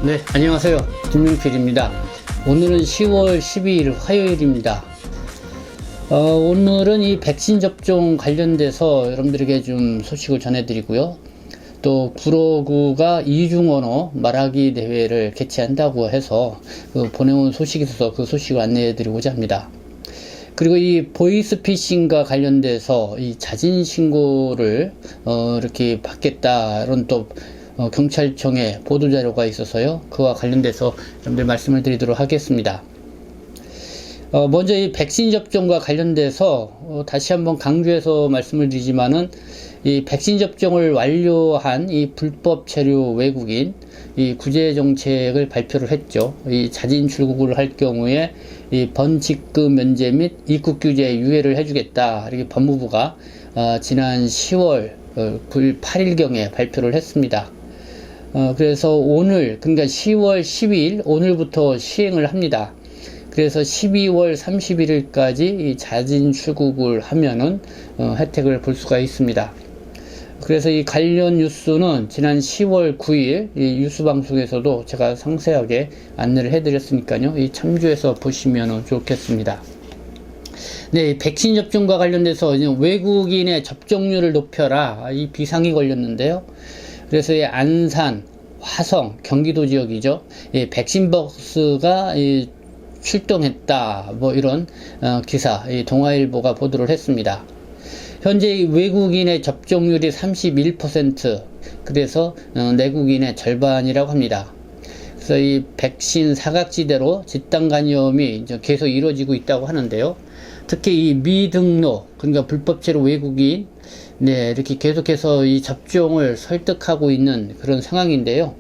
네, 안녕하세요. 김용필입니다. 오늘은 10월 12일 화요일입니다. 오늘은 이 백신 접종 관련돼서 여러분들에게 좀 소식을 전해드리고요. 또 구로구가 이중언어 말하기 대회를 개최한다고 해서 보내온 소식이 있어서 그 소식을 안내해드리고자 합니다. 그리고 이 보이스피싱과 관련돼서 이 자진 신고를 이렇게 받겠다 이런 또 경찰청에 보도자료가 있어서요. 그와 관련돼서 여러분들 말씀을 드리도록 하겠습니다. 먼저 이 백신 접종과 관련돼서 다시 한번 강조해서 말씀을 드리지만은 이 백신 접종을 완료한 이 불법 체류 외국인 이 구제 정책을 발표를 했죠. 이 자진 출국을 할 경우에 이 번직금 면제 및 입국 규제 유예를 해주겠다. 이렇게 법무부가 지난 10월 8일경에 발표를 했습니다. 그래서 오늘, 그러니까 10월 12일, 오늘부터 시행을 합니다. 그래서 12월 31일까지 이 자진 출국을 하면은, 혜택을 볼 수가 있습니다. 그래서 이 관련 뉴스는 지난 10월 9일 이 뉴스방송에서도 제가 상세하게 안내를 해드렸으니까요. 이 참조해서 보시면 좋겠습니다. 네, 백신 접종과 관련돼서 외국인의 접종률을 높여라. 이 비상이 걸렸는데요. 그래서 이 안산, 화성, 경기도 지역이죠. 이 백신 버스가 출동했다. 뭐 이런 기사, 이 동아일보가 보도를 했습니다. 현재 외국인의 접종률이 31%, 그래서 내국인의 절반이라고 합니다. 그래서 이 백신 사각지대로 집단 감염이 계속 이루어지고 있다고 하는데요. 특히 이 미등록, 그러니까 불법체로 외국인, 네, 이렇게 계속해서 이 접종을 설득하고 있는 그런 상황인데요.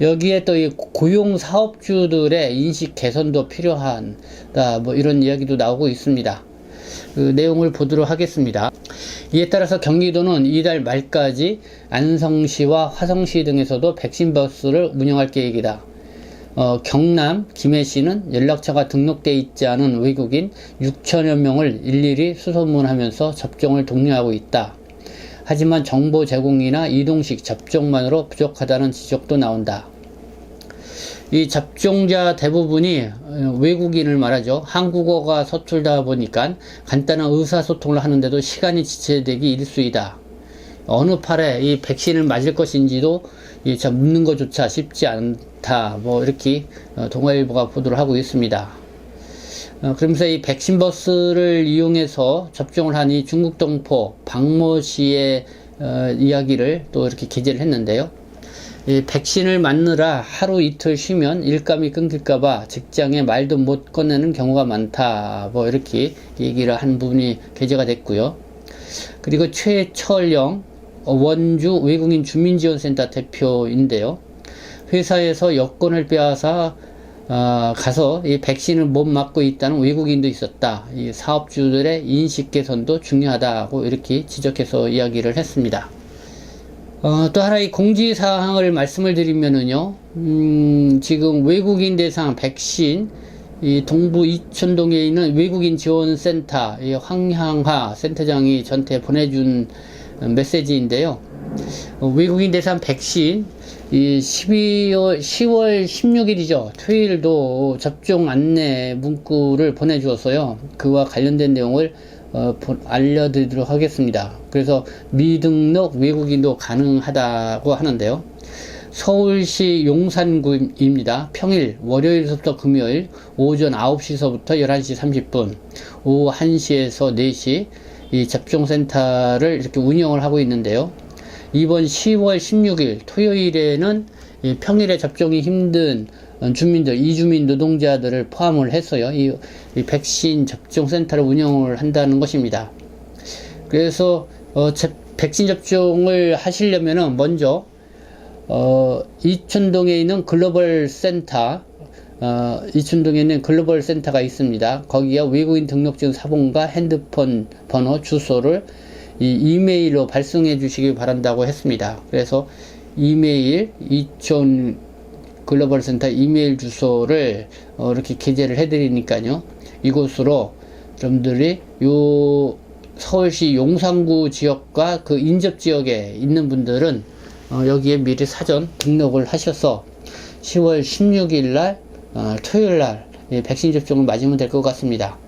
여기에 또 이 고용 사업주들의 인식 개선도 필요하다, 뭐 이런 이야기도 나오고 있습니다. 그 내용을 보도록 하겠습니다. 이에 따라서 경기도는 이달 말까지 안성시와 화성시 등에서도 백신 버스를 운영할 계획이다. 경남, 김해시는 연락처가 등록되어 있지 않은 외국인 6천여 명을 일일이 수소문하면서 접종을 독려하고 있다. 하지만 정보 제공이나 이동식 접종만으로 부족하다는 지적도 나온다. 이 접종자 대부분이 외국인을 말하죠. 한국어가 서툴다 보니까 간단한 의사소통을 하는데도 시간이 지체되기 일쑤이다. 어느 팔에 이 백신을 맞을 것인지도 묻는 것조차 쉽지 않다. 뭐 이렇게 동아일보가 보도를 하고 있습니다. 그러면서 이 백신 버스를 이용해서 접종을 한 이 중국 동포 박모 씨의 이야기를 또 이렇게 게재를 했는데요. 이 백신을 맞느라 하루 이틀 쉬면 일감이 끊길까봐 직장에 말도 못 꺼내는 경우가 많다. 뭐 이렇게 얘기를 한 부분이 게재가 됐고요. 그리고 최철영 원주 외국인 주민지원센터 대표인데요. 회사에서 여권을 빼앗아 가서 이 백신을 못 맞고 있다는 외국인도 있었다. 이 사업주들의 인식 개선도 중요하다고 이렇게 지적해서 이야기를 했습니다. 또 하나의 공지사항을 말씀을 드리면은요, 지금 외국인 대상 백신, 이 동부 이천동에 있는 외국인 지원센터, 이 황향화 센터장이 저한테 보내준 메시지인데요. 외국인 대상 백신, 이 10월 16일이죠. 토요일도 접종 안내 문구를 보내주었어요. 그와 관련된 내용을 알려드리도록 하겠습니다. 그래서 미등록 외국인도 가능하다고 하는데요. 서울시 용산구입니다. 평일 월요일부터 금요일 오전 9시서부터 11시 30분, 오후 1시에서 4시 이 접종센터를 이렇게 운영을 하고 있는데요. 이번 10월 16일 토요일에는 평일에 접종이 힘든 주민들, 이주민 노동자들을 포함을 해서요, 이 백신 접종센터를 운영을 한다는 것입니다. 그래서 백신 접종을 하시려면은 먼저 이천동에 있는 글로벌 센터, 이천동에 있는 글로벌 센터가 있습니다. 거기에 외국인 등록증 사본과 핸드폰 번호, 주소를 이 이메일로 발송해 주시기 바란다고 했습니다. 그래서 이메일, 이천 글로벌 센터 이메일 주소를 이렇게 게재를 해드리니까요. 이곳으로 여러분들이 요 서울시 용산구 지역과 그 인접 지역에 있는 분들은 여기에 미리 사전 등록을 하셔서 10월 16일 날 토요일 날 백신 접종을 맞으면 될 것 같습니다.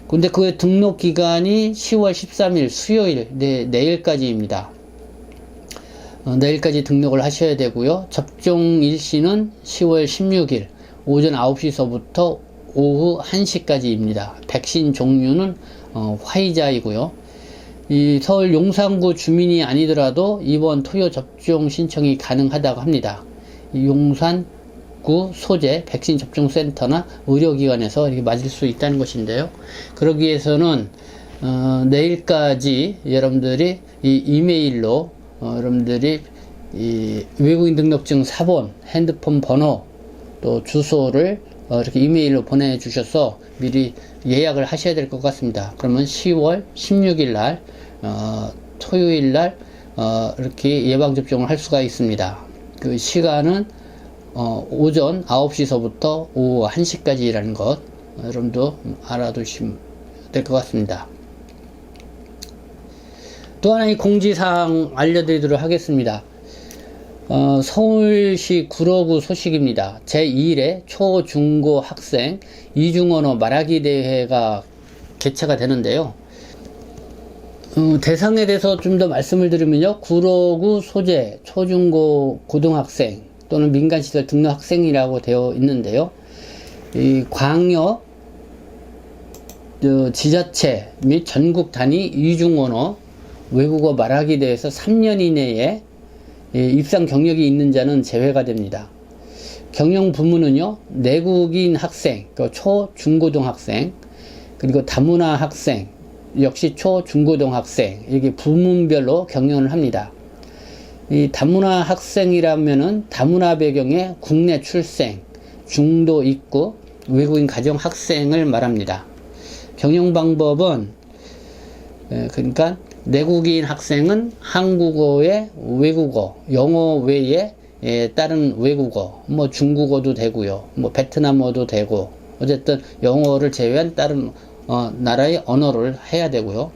근데 그 등록 기간이 10월 13일 수요일, 내일까지입니다. 내일까지 등록을 하셔야 되고요. 접종 일시는 10월 16일 오전 9시서부터 오후 1시까지입니다. 백신 종류는 화이자이고요. 이 서울 용산구 주민이 아니더라도 이번 토요 접종 신청이 가능하다고 합니다. 용산구 소재 백신 접종 센터나 의료기관에서 이렇게 맞을 수 있다는 것인데요. 그러기 위해서는 내일까지 여러분들이 이 이메일로 여러분들이 이 외국인 등록증 사본, 핸드폰 번호, 또 주소를 이렇게 이메일로 보내주셔서 미리 예약을 하셔야 될 것 같습니다. 그러면 10월 16일 날 토요일 날 이렇게 예방접종을 할 수가 있습니다. 그 시간은 오전 9시서부터 오후 1시까지라는 것 여러분도 알아두시면 될 것 같습니다. 또 하나의 공지사항 알려드리도록 하겠습니다. 서울시 구로구 소식입니다. 제2회 초중고 학생 이중언어 말하기 대회가 개최가 되는데요. 대상에 대해서 좀 더 말씀을 드리면요. 구로구 소재 초중고 고등학생 또는 민간시설 등록 학생이라고 되어 있는데요. 이 광역 지자체 및 전국 단위 이중언어 외국어 말하기 대회에서 3년 이내에 입상 경력이 있는 자는 제외가 됩니다. 경영 부문은요, 내국인 학생, 초, 중고등학생, 그리고 다문화 학생, 역시 초, 중고등학생, 이렇게 부문별로 경영을 합니다. 이 다문화 학생이라면은 다문화 배경의 국내 출생, 중도 입국, 외국인 가정 학생을 말합니다. 경영 방법은, 그러니까 내국인 학생은 한국어의 외국어, 영어 외에 다른 외국어, 뭐 중국어도 되고요, 뭐 베트남어도 되고, 어쨌든 영어를 제외한 다른 나라의 언어를 해야 되고요.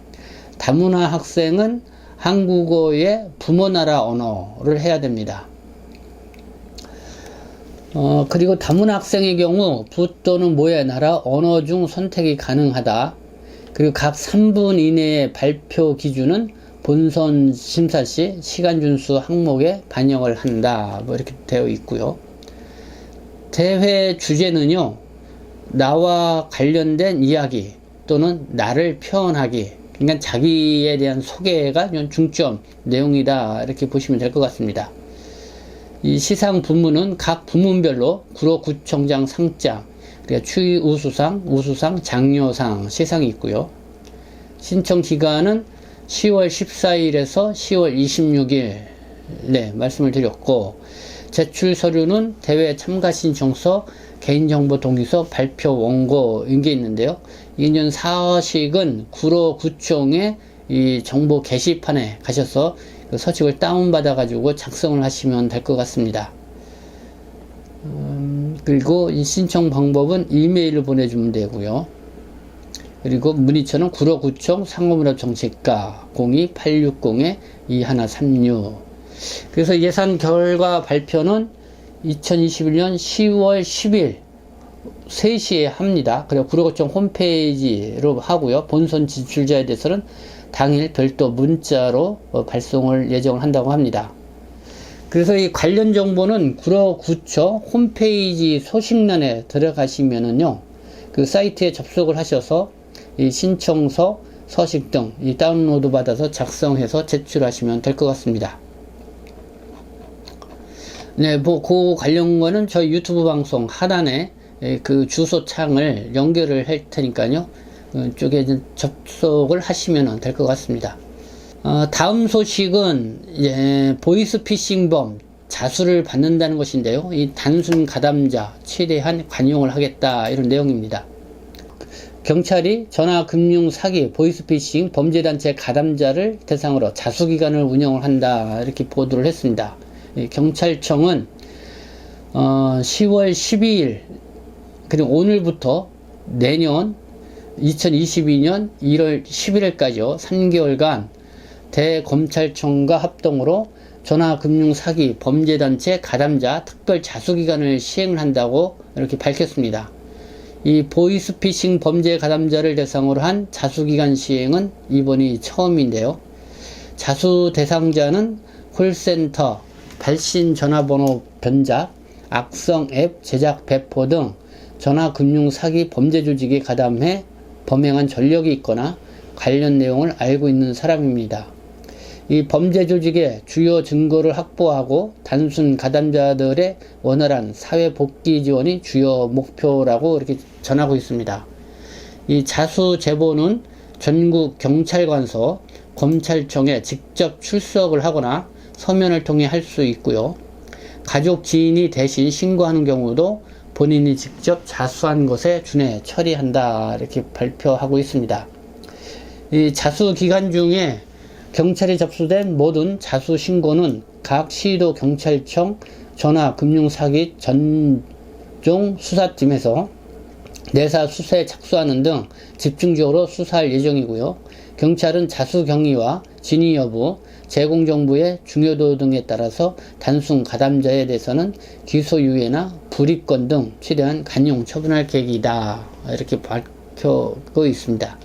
다문화 학생은 한국어의 부모 나라 언어를 해야 됩니다. 그리고 다문화 학생의 경우 부 또는 모의 나라 언어 중 선택이 가능하다. 그리고 각 3분 이내의 발표 기준은 본선 심사 시 시간 준수 항목에 반영을 한다. 뭐 이렇게 되어 있고요. 대회 주제는요, 나와 관련된 이야기 또는 나를 표현하기, 그러니까 자기에 대한 소개가 중점 내용이다. 이렇게 보시면 될 것 같습니다. 이 시상 부문은 각 부문별로 구로구청장 상장, 그러니까 추우수상, 우수상, 장려상, 시상이 있고요. 신청 기간은 10월 14일에서 10월 26일 말씀을 드렸고, 제출 서류는 대회 참가 신청서, 개인정보 동의서, 발표 원고인 게 있는데요. 이년 사식은 구로구청의 이 정보 게시판에 가셔서 그 서식을 다운받아 가지고 작성을 하시면 될 것 같습니다. 그리고 이 신청 방법은 이메일로 보내주면 되고요. 그리고 문의처는 구로구청 상호문화정책과 02860-2136. 그래서 예산 결과 발표는 2021년 10월 10일 3시에 합니다. 그리고 구로구청 홈페이지로 하고요. 본선 지출자에 대해서는 당일 별도 문자로 발송을 예정을 한다고 합니다. 그래서 이 관련 정보는 구로구청 홈페이지 소식란에 들어가시면은요, 그 사이트에 접속을 하셔서 이 신청서, 서식 등 이 다운로드 받아서 작성해서 제출하시면 될 것 같습니다. 네, 뭐 그 관련과는 저희 유튜브 방송 하단에 그 주소 창을 연결을 할 테니까요, 쪽에 접속을 하시면 될 것 같습니다. 다음 소식은 보이스피싱범 자수를 받는다는 것인데요. 이 단순 가담자 최대한 관용을 하겠다, 이런 내용입니다. 경찰이 전화금융 사기, 보이스피싱 범죄단체 가담자를 대상으로 자수기관을 운영을 한다, 이렇게 보도를 했습니다. 경찰청은 10월 12일 그리고 오늘부터 내년 2022년 1월 11일까지요 3개월간 대검찰청과 합동으로 전화금융사기 범죄단체 가담자 특별 자수기간을 시행을 한다고 이렇게 밝혔습니다. 이 보이스피싱 범죄 가담자를 대상으로 한 자수기간 시행은 이번이 처음인데요. 자수 대상자는 콜센터, 발신 전화번호 변작, 악성 앱 제작 배포 등 전화금융사기 범죄 조직에 가담해 범행한 전력이 있거나 관련 내용을 알고 있는 사람입니다. 이 범죄 조직의 주요 증거를 확보하고 단순 가담자들의 원활한 사회 복귀 지원이 주요 목표라고 이렇게 전하고 있습니다. 이 자수 제보는 전국 경찰관서, 검찰청에 직접 출석을 하거나 서면을 통해 할 수 있고요. 가족 지인이 대신 신고하는 경우도 본인이 직접 자수한 것에 준해 처리한다 이렇게 발표하고 있습니다. 이 자수 기간 중에 경찰이 접수된 모든 자수 신고는 각 시도 경찰청 전화금융사기 전종 수사팀에서 내사 수사에 착수하는 등 집중적으로 수사할 예정이고요. 경찰은 자수 경위와 진위 여부, 제공 정보의 중요도 등에 따라서 단순 가담자에 대해서는 기소유예나 불입건 등 최대한 간용 처분할 계획이다 이렇게 밝히고 있습니다.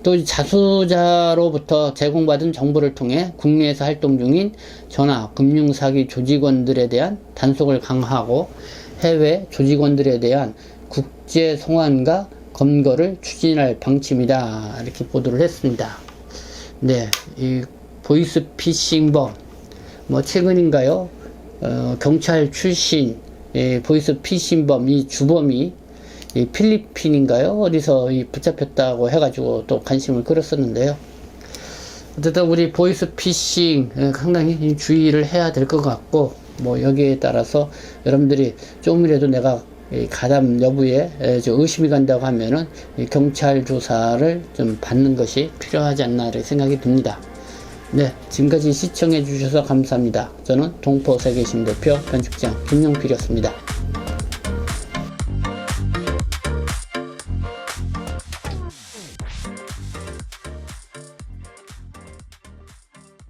또 자수자로부터 제공받은 정보를 통해 국내에서 활동 중인 전화 금융사기 조직원들에 대한 단속을 강화하고 해외 조직원들에 대한 국제 송환과 검거를 추진할 방침이다 이렇게 보도를 했습니다. 네, 이 보이스피싱범 최근인가요? 경찰 출신 보이스피싱범 이 주범이 이 필리핀인가요? 어디서 붙잡혔다고 해가지고 또 관심을 끌었었는데요. 어쨌든 우리 보이스피싱 상당히 주의를 해야 될 것 같고, 여기에 따라서 여러분들이 조금이라도 내가 가담 여부에 의심이 간다고 하면은 경찰 조사를 좀 받는 것이 필요하지 않나 이렇게 생각이 듭니다. 네, 지금까지 시청해 주셔서 감사합니다. 저는 동포세계신 대표 편집장 김용필이었습니다.